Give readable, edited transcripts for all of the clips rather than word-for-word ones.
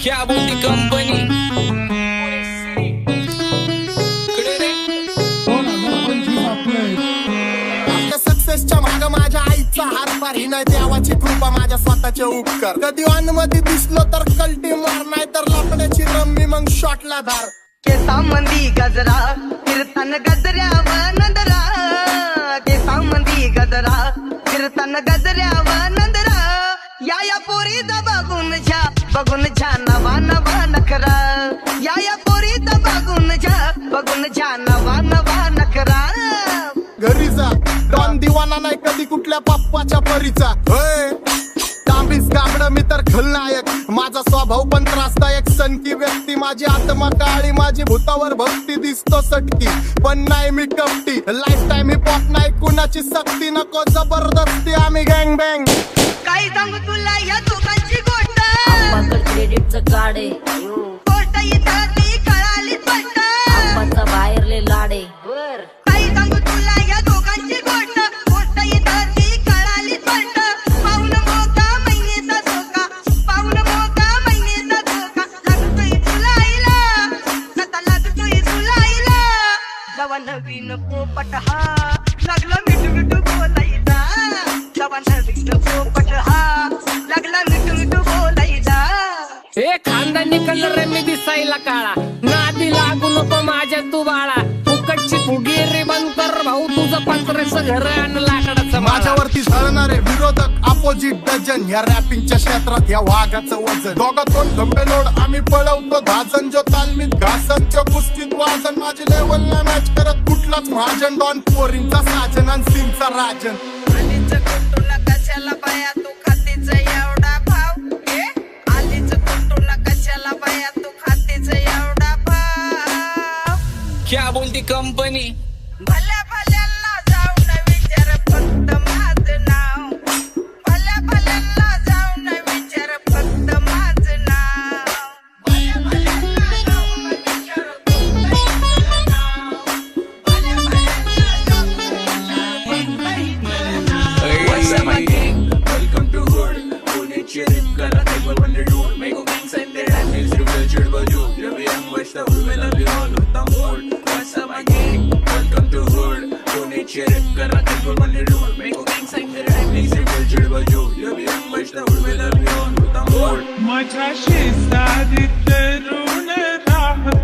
क्या बोलती कंपनी सक्सेसच्या माग माझ्या आईचा हातभार ही नाही देवाची कृपा माझ्या स्वतःचे उपकार कधी मध्ये दिसलो तर कल्टी मार नाही तर लपण्याची रम्मी मग शॉटला धार केसामंदी गजरा कीर्तन गजऱ्यावर नंदरा केसामंदी गजरा कीर्तन गजऱ्यावर नंदरा या पोरीचा बघून झा नवा नवा नखरा या पोरीचा बघून झा नवा नवा नखरा घरी जा डॉन दिवाना नाही कधी कुठल्या पप्पाच्या परीचा तांबीस गाबड मी तर खलनायक माझा स्वभाव पण त्रासदायक सनकी व्यक्ती माझी आत्मा काळी माझी भूतावर भक्ती दिसतो सटकी पण नाही मी कपटी लाईफ टाइम हिप हॉप नाही कुणाची सक्ती नको जबरदस्ती आम्ही गँग बँग काही सांगू तुला या दोघांची गोष्ट क्रेडिटचं कार्ड आहे गोष्ट इथं ती कळाली स्पष्ट आंबाचा बाहेरले लाडे काही सांगू तुला या दोघांची गोष्ट गोष्ट इथं ती कळाली स्पष्ट पाऊन मोका महिनेचा धोका पाऊन मोका महिनेचा धोका लागतोय तुला आईला आता लागतोय तुला आईला जवा नवीन पोपट हा लागला मिठू मिठू बोलायचा जवा नवीन पोपट हा लागला मिठू मिठू बोलायचा ए खानदानी कलर रे मी दिसायला काळा नादी लागू नको माझ्या तू बाळा फुकटची फुगी रे बंद कर भाऊ तुझं पत्रेचं घर आणि लाकडाचं माझ्यावरती झळणारे विरोधक अपोजिट डझन या रॅपिंगच्या क्षेत्रात या वाघाचं वजन दोघातून धंबे लोड आम्ही पळवतो धाजन जो तालमीत घासनच्या कुस्तीत वाजन माझी लेवल ना मॅच करत कुठलाच महाजन डॉन पोरींचा साजन आणि सीनचा राजन आलीच कुटुला कशाला बाया तू खातीच एवढा भाव आलीच कुटुला कशाला बाया तू खातीच एवढा भाव क्या बोलती कंपनी भल्या भल्यांना जाऊन विचार फक्त माझं नाव भल्या भल्यांना जाऊन विचार फक्त माझं नाव भल्या भल्यांना जाऊन विचार फक्त माझं नाव भल्या भल्यांना जाऊन What's up, my gang? Welcome to Hood. Pune cherry kara table when they do. Make a gang sign their hand is real church baju. Every young west of will be all with the mood. What's up, my gang? Welcome to Hood. Pune cherry kara table when they do. Make a gang sign their hand is real church baju. Every young west of will be all with the mood. माझ्या शेजारी तरुण राहतो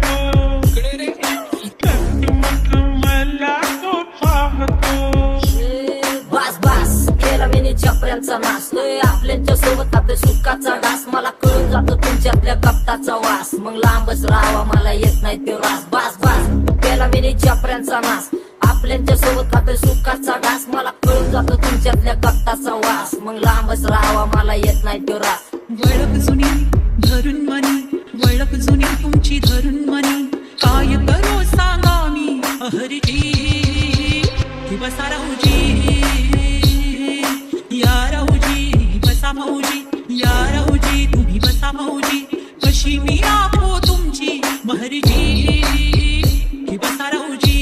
मग मला तो पाहतो बस बस केला मी चपऱ्यांचा नाश आपल्याच्या सोबत आपल्या सुखाचा घास मला कळून जातो तुमच्यातल्या कपटाचा वास मग लांबच राहावा मला येत नाही तो रास बस बस केला मी चपऱ्यांचा नाश आपल्याच्या सोबत आपल्या सुखाचा घास मला कळून जातो तुमच्यातल्या कपटाचा वास मग लांबच राहावा मला येत नाही तो रास वळख जुनी धरून मनी वळख जुनी तुमची धरून मनी काय करू सांगा मी अहरजी की बसा राहूजी या राहूजी बसा भाऊजी या राहूजी तुम्ही बसा भाऊजी कशी मी आपो तुमची महरजी की बसा राहूजी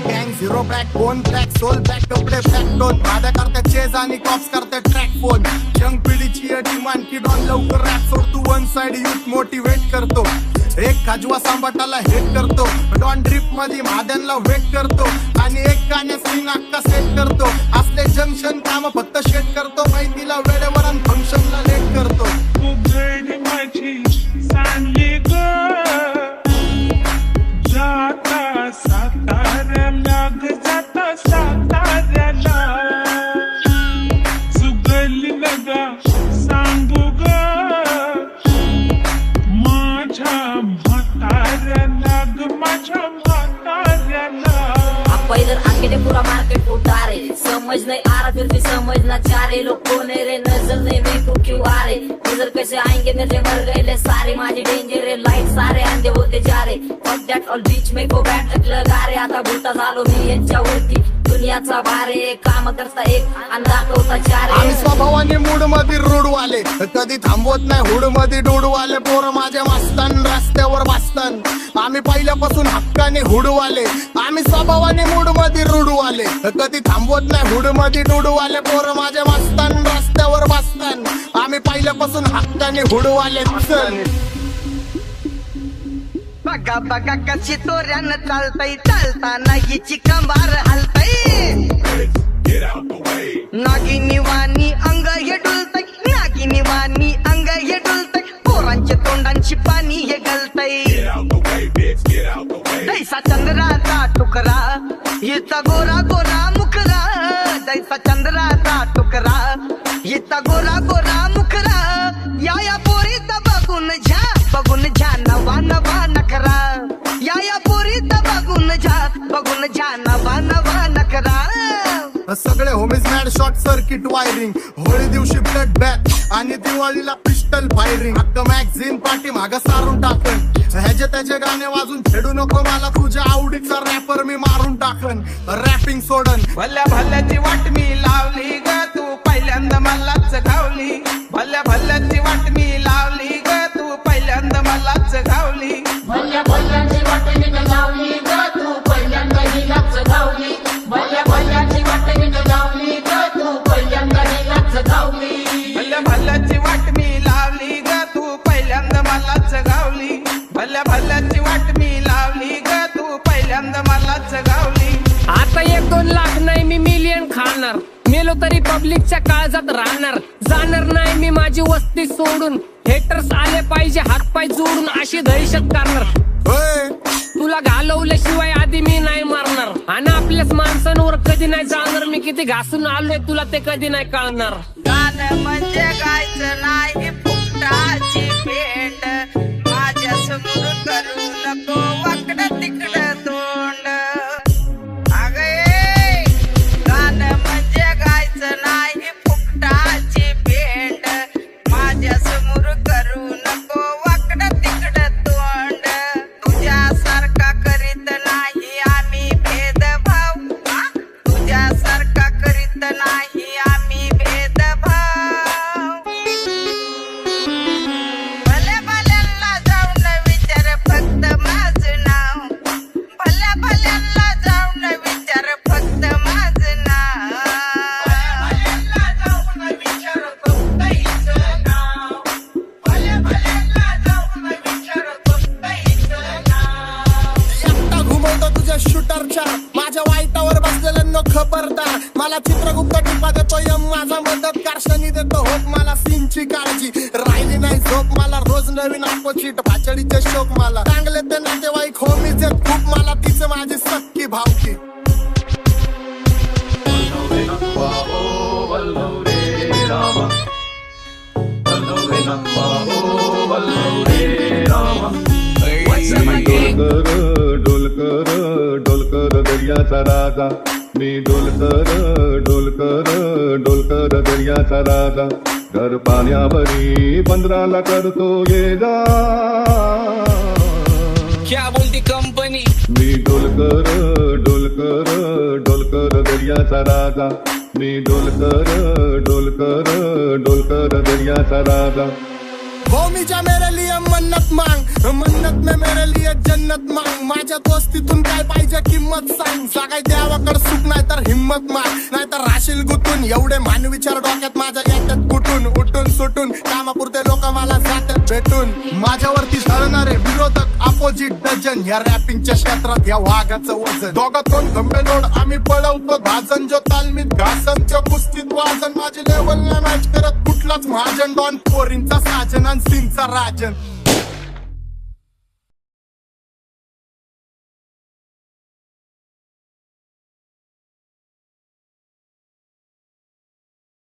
गँग zero backbone track soul back कपडे बॅक टोन माझ्या करते चेज आणि कॉप्स करते ट्रॅक फोन यंग पिढीची डिमांड की डॉन लवकर रॅप सोड तू वन साइड युथ मोटिवेट करतो एक खाजवा सांबाटाला हेट करतो डॉन ड्रिप मध्ये महाद्यांना वेट करतो आणि एक गाण्या स्विंग अक्का सेट करतो असले जंक्शन काम फक्त शेट करतो माहितीला वेळेवर आणि फंक्शनला लेट करतो उघड माझी सांगली ग जाता साताऱ्याला ग जाता साताऱ्याला सुगली नगा सांगू ग माझ्या म्हाताऱ्याला ग माझ्या म्हाताऱ्याला पहिलं आखेडे पुरा मार्केट उतारे समझ नहीं आ रहा फिर भी समझना चाह रहे लोग कौन है रे नजर नहीं मेरे को क्यों आ रहे नजर कैसे आएंगे मेरे मर गए ले सारे माझे डेंजर है लाइट सारे अंधे होते जा रहे फक दैट ऑल बीच में को बैठ लगा रे आता भूता झालो मी यांच्यावरती दुनियाचा भारे काम करता एक आणि दाखवता चार आम्ही स्वभावाने मूड मध्ये रूडवाले कधी थांबवत नाही हुड मध्ये डोडवाले पोर माझ्या मस्तान रस्त्यावर बसतान आम्ही पहिल्यापासून हक्काने हुडवाले आम्ही स्वभावाने मूड मध्ये रूडवाले कधी थांबवत नाही हुड मध्ये डोडवाले पोर माझ्या मस्तान रस्त्यावर बसतान वतन आम्ही पहिल्यापासून हक्काने हुडवाले चल बघा बघा कशी तोऱ्यानं चालतय चालताना हिची कंबार हलतय नागिनी वाणी अंग हे डुलतय नागिनी वाणी अंग हे डुलतय पोरांच्या तोंडांची पाणी हे गलतय दैसा चंद्राचा टुकरा हिचा गोरा गोरा मुखरा दैसा चंद्राचा टुकरा हिचा गोरा गोरा मुखरा या पोरीचा बघून झा नवा नवा नखरा या पोरीचा बघून झा नवा नवा नखरा सगळे homies mad short circuit wiring Holi दिवशी ब्लड बॅथ आणि दिवाळीला पिस्टल फायरिंग हक्क मॅगझिन पाठी माग सारून टाकन ह्याचे त्याचे गाणे वाजून छेडू नको मला तुझ्या आवडीचा रॅपर मी मारून टाकन रॅपिंग सोडन भल्या भल्याची वाट मी लावली ग तू पहिल्यांदा मलाच घावली भल्या भल्याची वाट मी लावली ग तू पहिल्यांदा मलाच घावली भल्या भल्याची वाट मी लावली ग तू पहिल्यांदा हिलाच घावली भल्या भल्याची वाट मी लावली ग तू पहिल्यांदा हिलाच घावली भल्या भल्याची वाट मी लावली ग तू पहिल्यांदा मलाच घावली भल्या भल्याची वाट मी लावली ग तू पहिल्यांदा मलाच घावली आता 1-2 लाख नाही मी मिलियन खाणार मेलो तरी पब्लिकच्या काळजात राहणार जाणार नाही मी माझी वस्ती सोडून हेटर्स आले पाहिजे हातपाय जोडून अशी दहशत करणार होय तुला घालवल्याशिवाय आधी मी नाही मारणार आणि आपल्याच माणसांवर कधी नाही जाणार मी किती घासून आलोय तुला ते कधी नाही कळणार गाणं म्हणजे गायचं नाही फुकटाची भेट माझ्या समोर करू नको वाकडं तिकडं तोंड अगे गाणं म्हणजे गायचं नाही फुकटाची भेट माझ्या समोर करू नको वाकडं तिकडं तोंड तुझ्यासारखा करीत नाही आम्ही भेदभाव तुझ्यासारखा करीत नाही आम्ही भेदभाव भल्या भल्यांना जाऊन विचार फक्त माझं नाव भल्या भल्यांना जाऊन विचार फक्त माझं नाव भल्या जाऊन विचार फक्त हिचं नाव भल्या भल्यांना जाऊन विचार फक्त हिचं नाव एकटा घुमवतो तुझ्या शूटरच्या माझ्या वाईटावर बसलेल्यांना खबरदार मला चित्रगुप्त टिपा देतो यम माझा मदत कारशनी देतो होप मला सीनची काळजी राहिली नाही झोप मला रोज नवीन अपोजिट भाचडीचे शोक मला चांगले ते नातेवाईक होमीच आहेत खूप मला तिचं माझी सक्की भावकी डोलकर दर्याचा राजा मी डोलकर दर्याचा राजा घर पाण्यावरी बंदराला करतो ये जा क्या बोलती कंपनी मी डोलकर दर्याचा राजा मी डोलकर दर्याचा राजा होमीच्या मेरे लिए मन्नत मांग मन्नत में मेरे लिए जन्नत मांग माझ्या दोस्तीतून काय पाहिजे किंमत सांग सगळ्या देवाकडे सुख नाही तर हिम्मत माग नाही तर राशील गुतून एवढे मानविचार डोक्यात माझ्या येतात कुठून उठून सुटून कामापुरते लोक मला जातात भेटून माझ्यावरती ठरणारे विरोधक अपोजिट डझन या रॅपिंगच्या क्षेत्रात या वाघाचं वजन दोघातून गंभीर लोड आम्ही पळवतो भाजन जो तालमीत घासनच्या कुस्तीत वाजन माझी लेवल नाही मॅच करत कुठलाच महाजन डॉन पोरींचा साजन आणि सिंगचा राजन